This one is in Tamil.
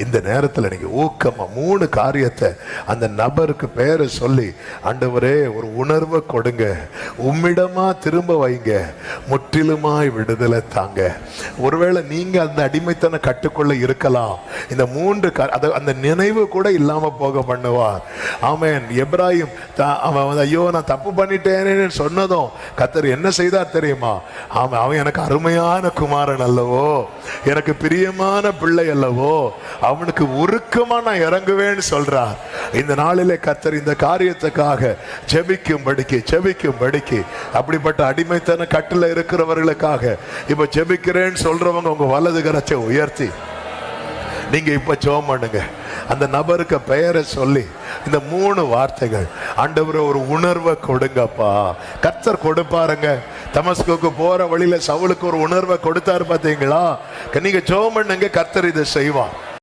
இந்த நேரத்தில் நீங்க ஊக்கமா 3 காரியத்தை அந்த நபருக்கு பேரை சொல்லி, ஆண்டவரே ஒரு உணர்வை கொடுங்க, உம்மிடமா திரும்ப வைங்க, முற்றிலுமாய் விடுதலை தாங்க. ஒருவேளை நீங்க அந்த அடிமைத்தன கட்டுக்குள்ள இருக்கலாம். இந்த 3 அந்த நினைவு கூட இல்லாம போக பண்ணுவார். ஆமென். எப்ராஹிம் அவன் ஐயோ நான் தப்பு பண்ணிட்டேன்னு சொன்னதும் கர்த்தர் என்ன செய்தார் தெரியுமா? அவன் எனக்கு அருமையான குமாரன் அல்லவோ, எனக்கு பிரியமான பிள்ளை அல்லவோ, அவனுக்கு உருக்கமா நான் இறங்குவேன்னு சொல்றார். இந்த நாளிலே கர்த்தர் இந்த காரியத்துக்காக ஜெபிக்கும்படிக்கு அப்படிப்பட்ட அடிமைத்தன கட்டுல இருக்கிறவர்களுக்காக இப்ப ஜெபிக்கிறேன்னு சொல்றவங்க உங்க வலது கரத்தை உயர்த்தி நீங்க இப்ப ஜெபம் பண்ணுங்க. அந்த நபருக்கு பெயரை சொல்லி இந்த 3 வார்த்தைகள், ஆண்டவரே ஒரு உணர்வை கொடுங்கப்பா. கர்த்தர் கொடுப்பாருங்க. தமஸ்குக்கு போற வழியில சவுலுக்கு ஒரு உணர்வை கொடுத்தாரு பாத்தீங்களா? நீங்க ஜெபம் பண்ணுங்க, கர்த்தர் இதை செய்வார்.